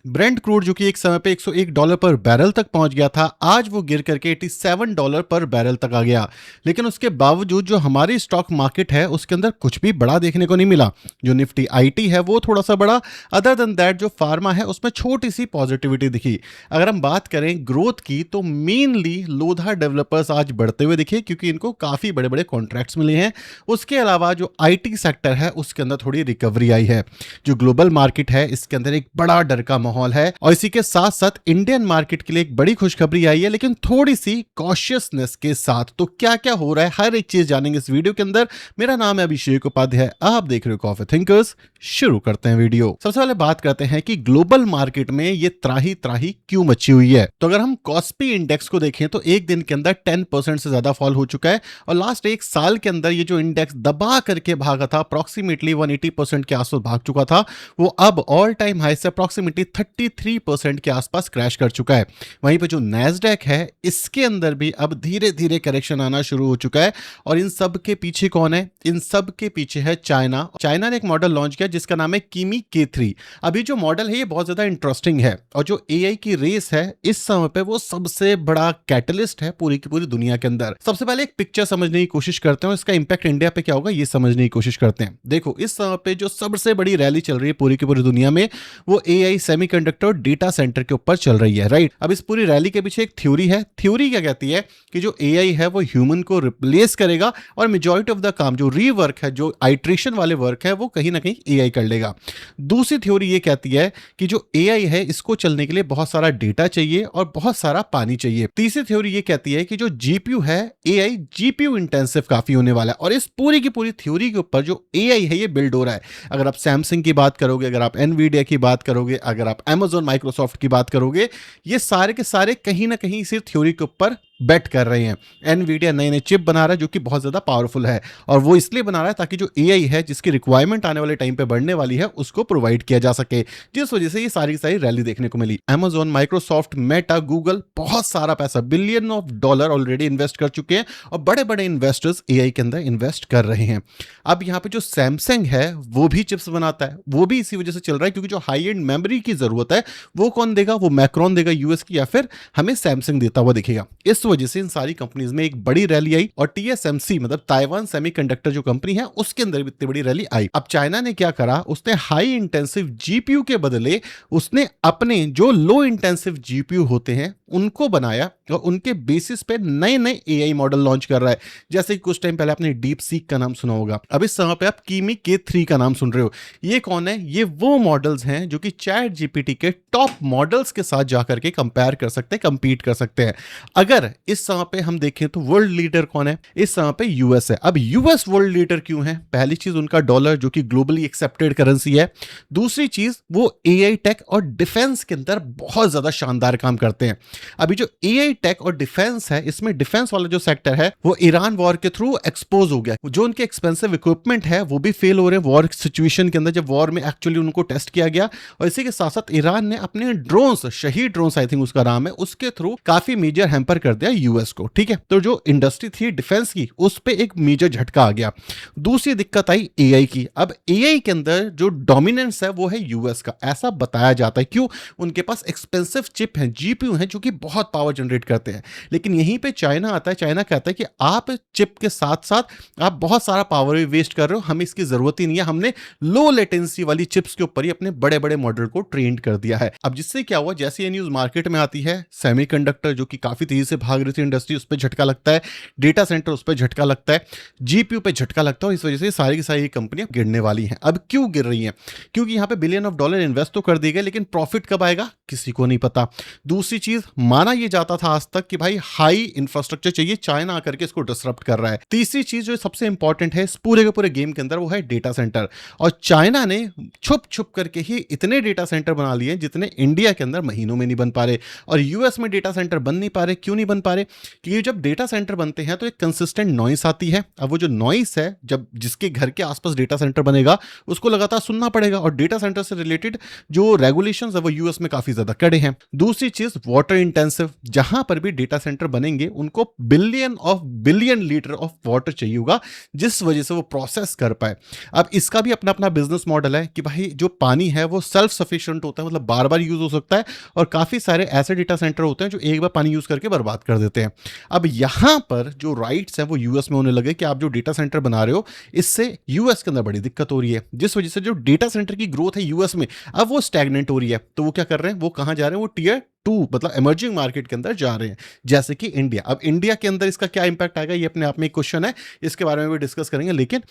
Brent crude जो कि एक समय पे $101 पर बैरल तक पहुंच गया था, आज वो गिर करके $87 पर बैरल तक आ गया। लेकिन उसके बावजूद जो हमारी स्टॉक मार्केट है उसके अंदर कुछ भी बड़ा देखने को नहीं मिला। जो निफ्टी आईटी है वो थोड़ा सा बड़ा, अदर देन दैट जो फार्मा है उसमें छोटी सी पॉजिटिविटी दिखी। अगर हम बात करें ग्रोथ की तो मेनली लोधा डेवलपर्स आज बढ़ते हुए दिखे क्योंकि इनको काफी बड़े बड़े कॉन्ट्रैक्ट्स मिले हैं। उसके अलावा जो आईटी सेक्टर है उसके अंदर थोड़ी रिकवरी आई है। जो ग्लोबल मार्केट है इसके अंदर एक बड़ा डर का माहौल है और इसी के साथ साथ इंडियन मार्केट के लिए एक बड़ी खुशखबरी आई है, लेकिन थोड़ी सी कॉशियसनेस के साथ। तो क्या क्या हो रहा है हर एक चीज जानेंगे इस वीडियो के अंदर। मेरा नाम है अभिषेक उपाध्याय, आप देख रहे हो कॉफी थिंकर्स। शुरू करते हैं वीडियो। सबसे पहले बात करते हैं कि ग्लोबल मार्केट में ये त्राही त्राही क्यों मची हुई है। तो अगर हम कॉस्पी इंडेक्स को देखें तो एक दिन के अंदर 10% से ज्यादा फॉल हो चुका है और लास्ट एक साल के अंदर ये जो इंडेक्स दबा करके भागा था अप्रोक्सीमेटली 180% के आसपास भाग चुका था, वो अब ऑल टाइम हाई से अप्रोक्सीमेटली 33% के आसपास क्रैश कर चुका है। वहीं पे जो नैस्डैक है इसके अंदर भी अब धीरे धीरे करेक्शन आना शुरू हो चुका है। और इन सब के पीछे कौन है? इन सब के पीछे है चाइना। चाइना ने एक मॉडल लॉन्च किया जिसका नाम है कीमी K3। अभी जो मॉडल है ये बहुत ज्यादा इंटरेस्टिंग है और जो एआई की रेस है इस समय पे वो सबसे बड़ा कैटलिस्ट है पूरी की पूरी दुनिया के अंदर। सबसे पहले एक पिक्चर समझने की कोशिश करते हैं और इसका इंपैक्ट इंडिया पे क्या होगा ये समझने की कोशिश करते हैं। देखो इस समय पे जो सबसे बड़ी रैली चल रही है पूरी की पूरी दुनिया में वो एआई सेमीकंडक्टर डेटा सेंटर के ऊपर चल रही है, राइट। अब इस पूरी रैली के पीछे एक थ्योरी है। थ्योरी क्या कहती है कि जो एआई है वो ह्यूमन को रिप्लेस करेगा और मेजॉरिटी ऑफ द काम जो रीवर्क है, जो आइट्रेशन वाले वर्क है, वो कहीं ना कहीं एआई कर लेगा। दूसरी थ्योरी ये कहती है कि जो एआई है इसको चलने के लिए बहुत सारा डेटा चाहिए और बहुत सारा पानी चाहिए। तीसरी थ्योरी ये कहती है कि जो जीपीयू है एआई जीपीयू इंटेंसिव काफी होने वाला है और इस पूरी की पूरी थ्योरी के ऊपर जो एआई है ये बिल्ड हो रहा है। अगर आप सैमसंग की बात करोगे, अगर आप एनवीडिया की बात करोगे, अगर आप Amazon माइक्रोसॉफ्ट की बात करोगे, ये सारे के सारे कहीं ना कहीं इसी थ्योरी के ऊपर बेट कर रहे हैं। एनवीडिया नए नए चिप बना रहा है जो कि बहुत ज्यादा पावरफुल है और वो इसलिए बना रहा है ताकि जो एआई है जिसकी रिक्वायरमेंट आने वाले टाइम पे बढ़ने वाली है उसको प्रोवाइड किया जा सके, जिस वजह से ये सारी की सारी रैली देखने को मिली। Amazon माइक्रोसॉफ्ट मेटा गूगल बहुत सारा पैसा billion of dollar already invest कर चुके हैं और बड़े बड़े इन्वेस्टर्स एआई के अंदर इन्वेस्ट कर रहे हैं। अब यहाँ पे जो सैमसंग है वो भी चिप्स बनाता है, वो भी इसी वजह से चल रहा है क्योंकि जो हाई एंड मेमोरी की जरूरत है वो कौन देगा? वो मैक्रॉन देगा यूएस की, या फिर हमें सैमसंग देता हुआ दिखेगा। इस वजह से इन सारी कंपनीज में एक बड़ी रैली आई और टीएसएमसी मतलब ताइवान सेमीकंडक्टर जो कंपनी है उसके अंदर भी इतनी बड़ी रैली आई। अब चाइना ने क्या करा, उसने हाई इंटेंसिव जीपीयू के बदले उसने अपने जो लो इंटेंसिव जीपीयू होते हैं उनको बनाया और उनके बेसिस पे नए नए एआई मॉडल लॉन्च कर रहा है। जैसे कि कुछ टाइम पहले आपने डीप सीक का नाम सुना होगा, अब इस समय पे आप कीमी K3 का नाम सुन रहे हो। ये कौन है? ये वो मॉडल्स हैं जो कि चैट जीपीटी के टॉप मॉडल्स के साथ जाकर के कंपेयर कर सकते हैं, कंपीट कर सकते हैं। अगर इस समय पे हम देखें तो वर्ल्ड लीडर कौन है? इस समय पे यूएस है। अब यूएस वर्ल्ड लीडर क्यों है? पहली चीज उनका डॉलर जो कि ग्लोबली एक्सेप्टेड करेंसी है। दूसरी चीज वो एआई टेक और डिफेंस के अंदर बहुत ज्यादा शानदार काम करते हैं। अभी जो एआई टेक और डिफेंस है इसमें डिफेंस वाला जो सेक्टर है वो ईरान वॉर के थ्रू एक्सपोज हो गया। जो उनके एक्सपेंसिव इक्विपमेंट है वो भी फेल हो रहे हैं वॉर सिचुएशन के अंदर, जब वॉर में एक्चुअली उनको टेस्ट किया गया। और इसी के साथ साथ ईरान ने अपने ड्रोन्स, शहीद ड्रोन्स आई थिंक उसका नाम है, उसके थ्रू काफी मेजर हैम्पर कर दिया यूएस को, ठीक है। तो जो इंडस्ट्री थी डिफेंस की उस पे एक मेजर झटका आ गया। दूसरी दिक्कत आई एआई की। अब एआई के अंदर जो डोमिनेंस है वो है यूएस का, ऐसा बताया जाता है। क्यों? उनके पास एक्सपेंसिव चिप है, जीपीयू है जो कि बहुत पावर जनरेट करते हैं। लेकिन यहीं पे चाइना आता है। चाइना कहता है कि आप चिप के साथ साथ आप बहुत सारा पावर भी वेस्ट कर रहे हो, हमें इसकी जरूरत ही नहीं है। हमने लो लेटेंसी वाली चिप्स के ऊपर ही अपने बड़े बड़े मॉडल को ट्रेंड कर दिया है। अब जिससे क्या हुआ, जैसे ये न्यूज मार्केट में आती है, सेमीकंडक्टर जो कि काफी तेजी से भाग रही थी इंडस्ट्री, उस पर झटका लगता है, डेटा सेंटर उस पर झटका लगता है, जीपीयू पे झटका लगता है और इस वजह से सारी की सारी कंपनियां गिरने वाली हैं। अब क्यों गिर रही हैं? क्योंकि यहां पे बिलियन ऑफ डॉलर इन्वेस्ट तो कर दिए गए, लेकिन प्रॉफिट कब आएगा किसी को नहीं पता। दूसरी चीज, माना यह जाता था आज तक कि भाई हाई इंफ्रास्ट्रक्चर चाहिए, चाइना आकर के इसको डिसरप्ट कर रहा है। तीसरी चीज जो सबसे इंपॉर्टेंट है इस पूरे के पूरे गेम के अंदर वो है डेटा सेंटर। और चाइना ने छुप छुप करके ही इतने डेटा सेंटर बना लिए जितने इंडिया के अंदर महीनों में नहीं बन पा रहे। और यूएस में डेटा सेंटर बन नहीं पा रहे। क्यों नहीं बन पा रहे? क्योंकि जब डेटा सेंटर बनते हैं तो एक कंसिस्टेंट नॉइस आती है। अब वो जो नॉइस है, जब जिसके घर के आसपास डेटा सेंटर बनेगा उसको लगातार सुनना पड़ेगा और डेटा सेंटर से रिलेटेड जो रेगुलेशंस है वो यूएस में काफी ज्यादा कड़े हैं। दूसरी चीज वाटर इंटेंसिव, जहां पर भी डेटा सेंटर बनेंगे उनको बिलियन लीटर ऑफ वाटर चाहिए होगा, जिस वजह से वो प्रोसेस कर पाए। अब इसका भी अपना अपना बिजनेस मॉडल है कि भाई जो पानी है वो सेल्फ सफिशिएंट होता है, मतलब बार बार यूज हो सकता है, और काफी सारे ऐसे डेटा सेंटर होते हैं जो एक बार पानी यूज करके बर्बाद कर देते हैं। अब यहां पर जो राइट्स है वो यूएस में होने लगे कि आप जो डेटा सेंटर बना रहे हो इससे यूएस के अंदर बड़ी दिक्कत हो रही है, जिस वजह से जो डेटा सेंटर की ग्रोथ है यूएस में अब वो स्टैग्नेंट हो रही है। तो वो क्या कर रहे हैं, वो कहां जा रहे हैं, वो टियर 2 मतलब इमर्जिंग मार्केट के अंदर जा रहे हैं, जैसे कि इंडिया। अब इंडिया के अंदर इसका क्या इंपैक्ट आएगा ये अपने आप में एक क्वेश्चन है, इसके बारे में भी डिस्कस करेंगे। लेकिन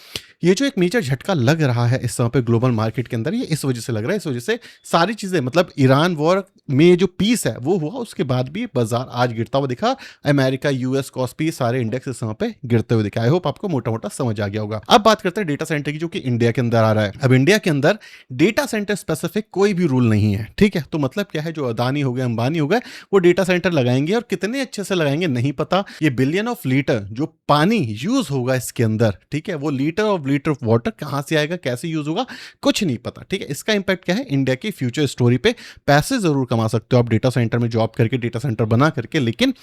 ये जो एक मेजर झटका लग रहा है इस समय पे ग्लोबल मार्केट के अंदर, ये इस वजह से लग रहा है, इस वजह से सारी चीजें, मतलब ईरान वॉर में जो पीस है वो हुआ, उसके बाद भी बाजार आज गिरता हुआ दिखा। अमेरिका, यूएस, कॉस्पी सारे इंडेक्स इस समय पे गिरते हुए दिखा। आई होप आपको मोटा मोटा समझ आ गया होगा। अब बात करते हैं डेटा सेंटर की, जो कि इंडिया के अंदर आ रहा है। अब इंडिया के अंदर डेटा सेंटर स्पेसिफिक कोई भी रूल नहीं है, ठीक है। तो मतलब क्या है, जो अदानी हो गए, अंबानी हो गए, वो डेटा सेंटर लगाएंगे, और कितने अच्छे से लगाएंगे नहीं पता। ये बिलियन ऑफ लीटर जो पानी यूज होगा इसके अंदर, ठीक है, वो लीटर ऑफ वाटर कहां से आएगा, कैसे यूज होगा, कुछ नहीं पता, ठीक है। इसका इंपैक्ट क्या है इंडिया की फ्यूचर स्टोरी पे। पैसे जरूर कमा सकते हो आप डेटा सेंटर में जॉब करके, डेटा सेंटर बना करके, लेकिन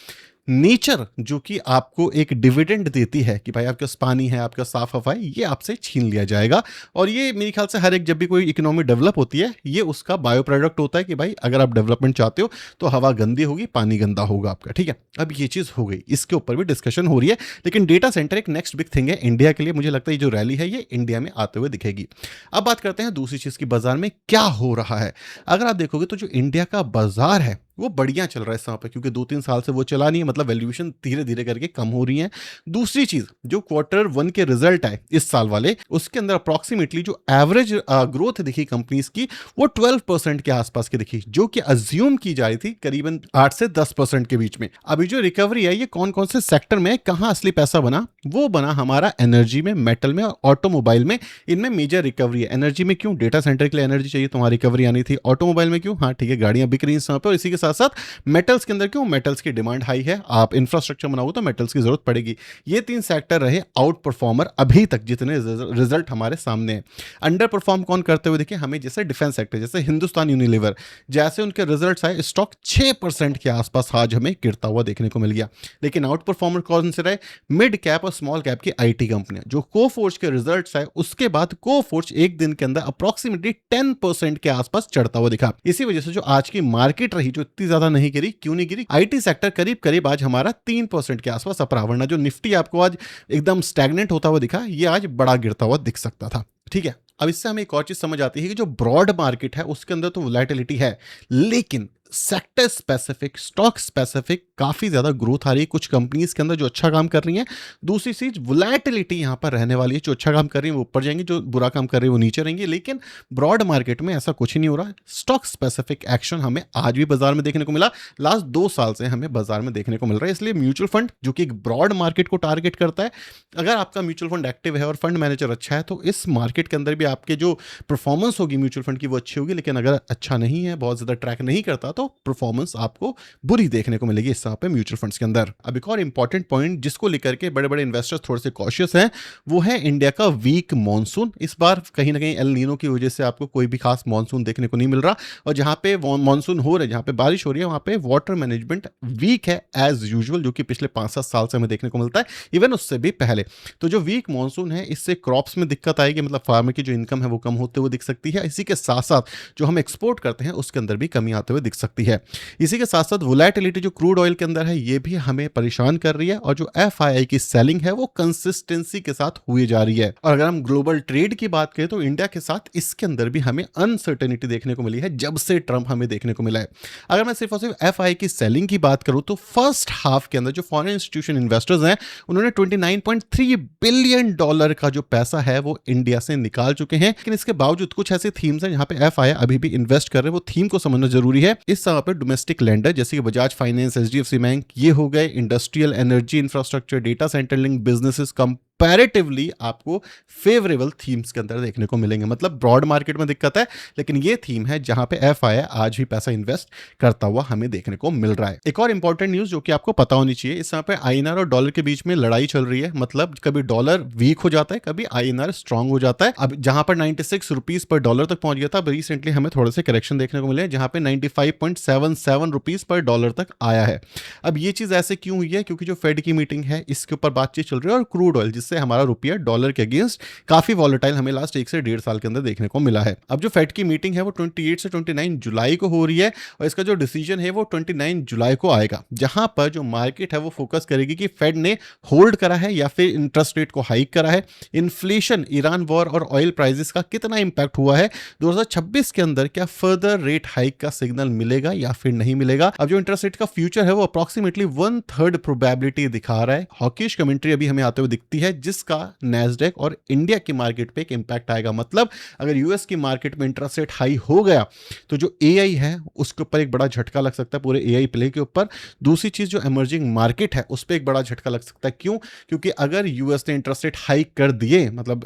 नेचर जो कि आपको एक डिविडेंड देती है कि भाई आपके पास पानी है, आपका साफ हवा है, ये आपसे छीन लिया जाएगा। और ये मेरे ख्याल से हर एक, जब भी कोई इकोनॉमी डेवलप होती है, ये उसका बायो प्रोडक्ट होता है कि भाई अगर आप डेवलपमेंट चाहते हो तो हवा गंदी होगी, पानी गंदा होगा आपका, ठीक है। अब ये चीज हो गई, इसके ऊपर भी डिस्कशन हो रही है। लेकिन डेटा सेंटर एक नेक्स्ट बिग थिंग है इंडिया के लिए। मुझे लगता है ये जो रैली है ये इंडिया में आते हुए दिखेगी। अब बात करते हैं दूसरी चीज की, बाजार में क्या हो रहा है। अगर आप देखोगे तो जो इंडिया का बाजार है वो बढ़िया चल रहा है इस समय पे, क्योंकि 2-3 साल से वो चला नहीं है, मतलब वैल्यूएशन धीरे धीरे करके कम हो रही है। दूसरी चीज, जो Q1 के रिजल्ट आए इस साल वाले, उसके अंदर अप्रोक्सीमेटली जो एवरेज ग्रोथ दिखी कंपनीज की वो 12% के आसपास की दिखी, जो कि अज्यूम की जा रही थी करीबन 8 से 10% के बीच में। अभी जो रिकवरी है ये कौन कौन से सेक्टर में, कहां असली पैसा बना, वो बना हमारा एनर्जी में, मेटल में और ऑटोमोबाइल में। इनमें मेजर रिकवरी है। एनर्जी में क्यों, डेटा सेंटर के लिए एनर्जी चाहिए तो वहां रिकवरी आनी थी। ऑटोमोबाइल में क्यों, हाँ ठीक है, गाड़ियां बिक रही हैं समय पर। और इसी के साथ साथ मेटल्स के अंदर क्यों, मेटल्स की डिमांड हाई है, आप इंफ्रास्ट्रक्चर बनाओ तो मेटल्स की जरूरत पड़ेगी। ये 3 सेक्टर रहे आउट परफॉर्मर अभी तक, जितने रिजल्ट हमारे सामने हैं। अंडर परफॉर्म कौन करते हुए देखे हमें, जैसे डिफेंस सेक्टर, जैसे हिंदुस्तान यूनिलीवर, जैसे उनके रिजल्ट्स आए, स्टॉक 6% के आसपास आज हमें गिरता हुआ देखने को मिल गया। लेकिन आउट परफॉर्मर कौन से रहे, मिड कैप और स्मॉल कैप की आईटी कंपनियां। जो कोफोर्ज के रिजल्ट्स आए उसके बाद कोफोर्ज एक दिन के अंदर अप्रोक्सीमेटली 10% के आसपास चढ़ता हुआ दिखा। इसी वजह से जो आज की मार्केट रही, जो इतनी ज्यादा नहीं गिरी, क्यों नहीं गिरी, आईटी सेक्टर करीब करीब आज हमारा 3% के आसपास अपरा, वरना जो निफ्टी आपको आज एकदम स्टैग्नेंट होता हुआ दिखा, ये आज बड़ा गिरता हुआ दिख सकता था, ठीक है। अब इससे हमें एक और चीज समझ आती है कि जो ब्रॉड मार्केट है उसके अंदर तो वोलेटिलिटी है, लेकिन सेक्टर स्पेसिफिक, स्टॉक स्पेसिफिक काफी ज्यादा ग्रोथ आ रही है कुछ कंपनीज के अंदर जो अच्छा काम कर रही हैं। दूसरी चीज, वोलेटिलिटी यहां पर रहने वाली है, जो अच्छा काम कर रही है वो ऊपर जाएंगे, जो बुरा काम कर रही है वो नीचे रहेंगे। लेकिन ब्रॉड मार्केट में ऐसा कुछ नहीं हो रहा है। स्टॉक स्पेसिफिक एक्शन हमें आज भी बाजार में देखने को मिला, लास्ट 2 साल से हमें बाजार में देखने को मिल रहा है। इसलिए म्यूचुअल फंड जो कि एक ब्रॉड मार्केट को टारगेट करता है, अगर आपका म्यूचुअल फंड एक्टिव है और फंड मैनेजर अच्छा है तो इस मार्केट के अंदर भी आपके जो परफॉर्मेंस होगी म्यूचुअल फंड की वो अच्छी होगी। लेकिन अगर अच्छा नहीं है, बहुत ज्यादा ट्रैक नहीं करता, तो परफॉर्मेंस आपको बुरी देखने को मिलेगी इस समय पे म्यूचुअल फंड्स के अंदर। अब एक और इंपॉर्टेंट पॉइंट जिसको लेकर के बड़े बड़े इन्वेस्टर्स थोड़े से कॉशियस हैं, वो है इंडिया का वीक मॉनसून। इस बार कहीं ना कहीं एल नीनो की वजह से आपको कोई भी खास मॉनसून देखने को नहीं मिल रहा, और जहां पे मॉनसून हो रहा है, जहां पे बारिश हो रही है, वहां पे वाटर मैनेजमेंट वीक है एज यूजुअल, जो कि पिछले 5-7 साल से हमें देखने को मिलता है, इवन उससे भी पहले। तो जो वीक मॉनसून है, इससे क्रॉप्स में दिक्कत आएगी, मतलब फार्मर की जो इनकम है वो कम होते हुए दिख सकती है। इसी के साथ साथ जो हम एक्सपोर्ट करते हैं उसके अंदर भी कमी आते हुए दिख सकती है। इसी के साथ साथ वोलेटिलिटी जो क्रूड ऑयल के अंदर है ये भी हमें परेशान कर रही है, और जो एफआईआई की सेलिंग है वो कंसिस्टेंसी के साथ हुई जा रही है। और अगर हम ग्लोबल ट्रेड की बात करें तो इंडिया के साथ इसके अंदर भी हमें अनसर्टेनिटी देखने को मिली है जब से ट्रंप हमें देखने को मिला है। अगर मैं सिर्फ और सिर्फ एफआईआई की सेलिंग की बात करूं तो फर्स्ट हाफ के अंदर जो फॉरेन इंस्टीट्यूशन इन्वेस्टर्स हैं उन्होंने $29.3 बिलियन का जो पैसा है वो इंडिया से निकाल चुके हैं। लेकिन इसके बावजूद कुछ ऐसे थीम्स हैं जहां पे एफआईआई अभी भी इन्वेस्ट कर रहे हैं, वो थीम को समझना जरूरी है। इस समय पे डोमेस्टिक लेंडर जैसे कि बजाज फाइनेंस, एचडीएफसी बैंक, ये हो गए industrial, energy, infrastructure, data centre link businesses, comparatively आपको फेवरेबल थीम्स के अंदर देखने को मिलेंगे। मतलब ब्रॉड मार्केट में दिक्कत है, लेकिन ये थीम है जहां पे एफआई आज भी पैसा इन्वेस्ट करता हुआ हमें देखने को मिल रहा है। एक और इंपॉर्टेंट न्यूज जो कि आपको पता होनी चाहिए, इस समय पे आईएनआर और डॉलर के बीच में लड़ाई चल रही है। मतलब कभी डॉलर वीक हो जाता है, कभी आईएनआर स्ट्रांग हो जाता है। अब जहां पर 96 रुपीज पर डॉलर तक पहुंच गया था, अब रिसेंटली हमें थोड़े से करेक्शन देखने को मिले, जहां पे 95.77 रुपीज पर डॉलर तक आया है। अब ये चीज ऐसे क्यों हुई है? क्योंकि जो फेड की मीटिंग है इसके ऊपर बातचीत चल रही है, और क्रूड ऑयल जिससे हमारा रुपया डॉलर के अगेंस्ट काफी वॉलेटाइल हमें लास्ट 1 से 1.5 साल के अंदर देखने को मिला है। अब जो फेड की मीटिंग है वो 28 से 29 जुलाई को हो रही है, और इसका जो डिसीजन है वो 29 जुलाई को आएगा, जहां पर जो मार्केट है वो फोकस करेगी कि फेड ने होल्ड करा है या फिर इंटरेस्ट रेट को हाइक करा है, इन्फ्लेशन, ईरान वॉर और ऑयल प्राइसेस का कितना इंपैक्ट हुआ है 2026 के अंदर, क्या फर्दर रेट हाइक का सिग्नल मिलेगा या फिर नहीं मिलेगा। अब जो इंटरेस्ट रेट का फ्यूचर है वो अप्रॉक्सीमेटली 1/3 प्रोबेबिलिटी दिखा रहा है। हॉकिश कमेंट्री अभी हमें आते हुए दिखती है, जिसका नैस्डैक और इंडिया की मार्केट पे एक इंपैक्ट आएगा। मतलब अगर यूएस की मार्केट में इंटरेस्ट रेट हाई हो गया तो जो एआई है उसके ऊपर एक बड़ा झटका लग सकता है, पूरे एआई प्ले के ऊपर। दूसरी चीज, जो इमर्जिंग मार्केट है उस पर एक बड़ा झटका लग सकता है। क्यों? क्योंकि अगर यूएस ने इंटरेस्ट रेट हाइक कर दिए, मतलब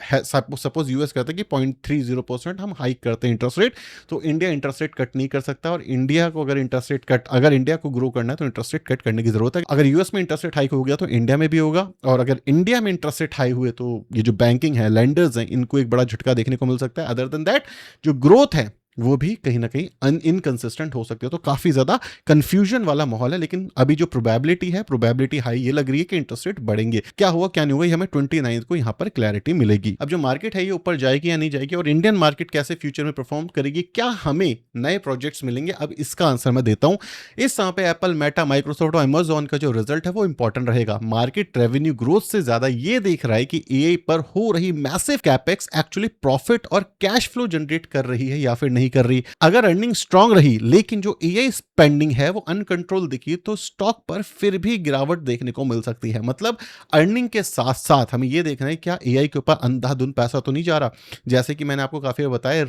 सपोज यूएस कहता है कि 0.30% हम हाइक करते हैं इंटरेस्ट रेट, तो इंडिया इंटरेस्ट रेट कट नहीं कर सकता। और इंडिया को अगर इंटरेस्ट रेट कट, अगर इंडिया को ग्रो करना है तो इंटरेस्ट रेट कट करने की जरूरत है। अगर यूएस में इंटरेस्ट रेट हाइक हो गया तो इंडिया में भी होगा, और अगर इंडिया में इंटरेस्ट रेट हाई हुए तो ये जो बैंकिंग है, लेंडर्स हैं, इनको एक बड़ा झटका देखने को मिल सकता है। अदर देन दैट, जो ग्रोथ है वो भी कहीं ना कहीं इनकंसिस्टेंट हो सकती है। तो काफी ज्यादा कंफ्यूजन वाला माहौल है, लेकिन अभी जो प्रोबेबिलिटी हाई ये लग रही है कि इंटरेस्ट रेट बढ़ेंगे। क्या हुआ क्या नहीं हुआ, ये हमें 29 को यहां पर क्लैरिटी मिलेगी। अब जो मार्केट है ये ऊपर जाएगी या नहीं जाएगी, और इंडियन मार्केट कैसे फ्यूचर में परफॉर्म करेगी, क्या हमें नए प्रोजेक्ट्स मिलेंगे, अब इसका आंसर मैं देता हूं। इस समय पे एप्पल, मेटा, माइक्रोसॉफ्ट और अमेजॉन का जो रिजल्ट है वो इंपॉर्टेंट रहेगा। मार्केट रेवेन्यू ग्रोथ से ज्यादा ये देख रहा है कि एआई पर हो रही मैसिव कैपेक्स एक्चुअली प्रॉफिट और कैश फ्लो जनरेट कर रही है या फिर नहीं कर रही। अगर अर्निंग स्ट्रांग रही लेकिन जो एआई स्पेंडिंग है वो अनकंट्रोल दिखी, तो स्टॉक पर फिर भी गिरावट देखने को मिल सकती है। मतलब अर्निंग के साथ साथ हमें यह देखना है क्या एआई के ऊपर अंधाधुंध पैसा तो नहीं जा रहा। जैसे कि मैंने आपको काफी बताया,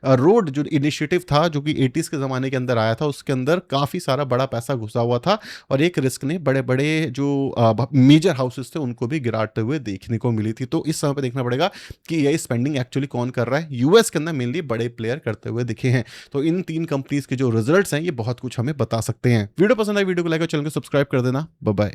रोड जो इनिशिएटिव था जो कि 80s के जमाने के अंदर आया था, उसके अंदर काफी सारा बड़ा पैसा घुसा हुआ था, और एक रिस्क ने बड़े बड़े जो मेजर हाउसेस थे उनको भी गिराते हुए देखने को मिली थी। तो इस समय पे देखना पड़ेगा कि एआई स्पेंडिंग एक्चुअली कौन कर रहा है। यूएस के अंदर मेनली बड़े प्लेयर करते हुए दिखे हैं। तो इन 3 कंपनीज के जो रिजल्ट्स हैं ये बहुत कुछ हमें बता सकते हैं। वीडियो पसंद आई, वीडियो को लाइक और चैनल को सब्सक्राइब कर देना। Bye bye.